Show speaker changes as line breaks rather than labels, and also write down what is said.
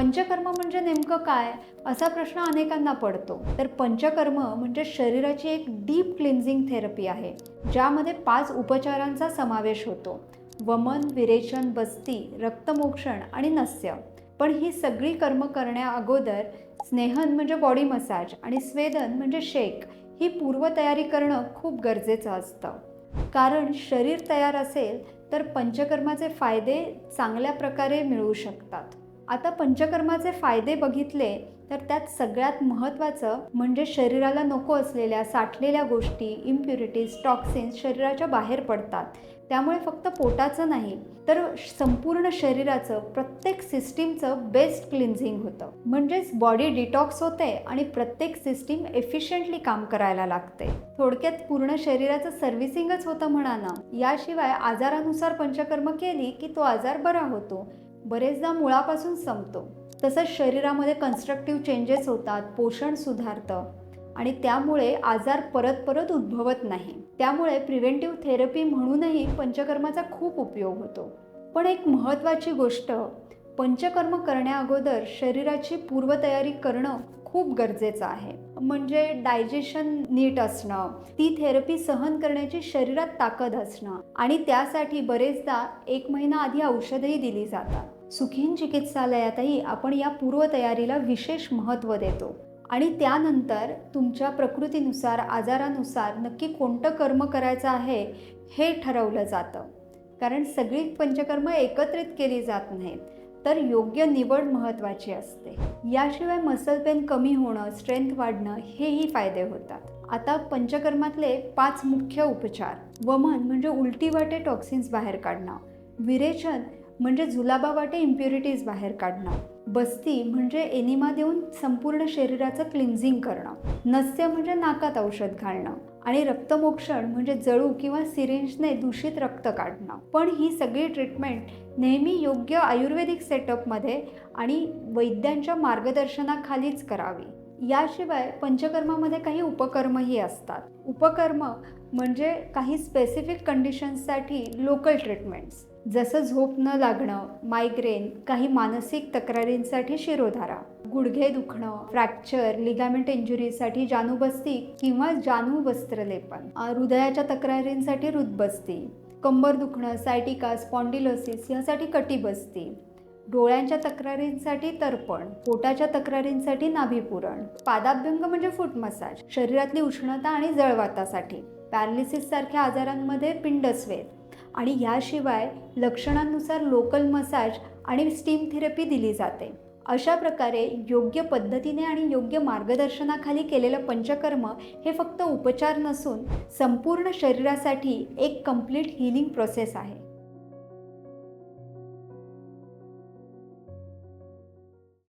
पंचकर्म म्हणजे नेमकं काय असा प्रश्न अनेकांना पडतो. तर पंचकर्म म्हणजे शरीराची एक डीप क्लिन्झिंग थेरपी आहे, ज्यामध्ये 5 उपचारांचा समावेश होतो: वमन, विरेचन, बस्ती, रक्तमोक्षण आणि नस्य. पण ही सगळी कर्म करण्या अगोदर स्नेहन म्हणजे बॉडी मसाज आणि स्वेदन म्हणजे शेक ही पूर्वतयारी करणं खूप गरजेचं असतं. कारण शरीर तयार असेल तर पंचकर्माचे फायदे चांगल्या प्रकारे मिळू शकतात. आता पंचकर्माचे फायदे बघितले तर त्यात सगळ्यात महत्त्वाचं म्हणजे शरीराला नको असलेल्या साठलेल्या गोष्टी, इम्प्युरिटीज, टॉक्सिन्स शरीराच्या बाहेर पडतात. त्यामुळे फक्त पोटाचं नाही तर संपूर्ण शरीराचं, प्रत्येक सिस्टीमचं बेस्ट क्लिन्झिंग होतं. म्हणजेच बॉडी डिटॉक्स होते आणि प्रत्येक सिस्टीम एफिशियंटली काम करायला लागते. थोडक्यात पूर्ण शरीराचं सर्व्हिसिंगच होतं म्हणा ना. याशिवाय आजारानुसार पंचकर्म केली की तो आजार बरा होतो, बरेचदा मुळापासून संपतो. तसंच शरीरामध्ये कन्स्ट्रक्टिव्ह चेंजेस होतात, पोषण सुधारतं आणि त्यामुळे आजार परत परत उद्भवत नाही. त्यामुळे प्रिव्हेंटिव्ह थेरपी म्हणूनही पंचकर्माचा खूप उपयोग होतो. पण एक महत्त्वाची गोष्ट, पंचकर्म करण्याअगोदर शरीराची पूर्वतयारी करणं खूप गरजेचं आहे. म्हणजे डायजेशन नीट असणं, ती थेरपी सहन करण्याची शरीरात ताकद असणं आणि त्यासाठी बरेचदा 1 महिना आधी औषधही दिली जातात. सुखीन चिकित्सालयातही आपण या पूर्वतयारीला विशेष महत्त्व देतो आणि त्यानंतर तुमच्या प्रकृतीनुसार, आजारानुसार नक्की कोणतं कर्म करायचं आहे हे ठरवलं जातं. कारण सगळी पंचकर्म एकत्रित केली जात नाहीत, तर योग्य निवड महत्त्वाची असते. याशिवाय मसल पेन कमी होणं, स्ट्रेंथ वाढणं हेही फायदे होतात. आता पंचकर्मातले 5 मुख्य उपचार. वमन म्हणजे उलटीवाटे टॉक्सिन्स बाहेर काढणं. विरेचन म्हणजे जुलाबावाटे इम्प्युरिटीज बाहेर काढणं. बस्ती म्हणजे एनिमा देऊन संपूर्ण शरीराचं क्लिन्झिंग करणं. नस्य म्हणजे नाकात औषध घालणं. आणि रक्तमोक्षण म्हणजे जळू किंवा सिरिंजने दूषित रक्त काढणं. पण ही सगळी ट्रीटमेंट नेहमी योग्य आयुर्वेदिक सेटअपमध्ये आणि वैद्यांच्या मार्गदर्शनाखालीच करावी. याशिवाय पंचकर्मामध्ये काही उपकर्मही असतात. उपकर्म म्हणजे काही स्पेसिफिक कंडिशन्ससाठी लोकल ट्रीटमेंट्स, जसं झोप न लागणं, मायग्रेन, काही मानसिक तक्रारींसाठी शिरोधारा, गुडघे दुखणं, फ्रॅक्चर, लिगामेंट इंजुरीसाठी जानुबस्ती किंवा जानु वस्त्रलेपन, हृदयाच्या तक्रारींसाठी हृदबस्ती, कंबर दुखणं, सायटिका, स्पॉन्डिलोसिस यासाठी कटिबस्ती, डोळ्यांच्या तक्रारींसाठी तर्पण, पोटाच्या तक्रारींसाठी नाभीपुरण, पादाभ्यंग म्हणजे फूट मसाज, शरीरातली उष्णता आणि जळवातासाठी, पॅरालिसिस सारख्या आजारांमध्ये पिंडस्वेद आणि याशिवाय लक्षणांनुसार लोकल मसाज आणि स्टीम थेरपी दिली जाते. अशा प्रकारे योग्य पद्धतीने आणि योग्य मार्गदर्शनाखाली केलेलं पंचकर्म हे फक्त उपचार नसून संपूर्ण शरीरासाठी एक कंप्लीट हीलिंग प्रोसेस आहे.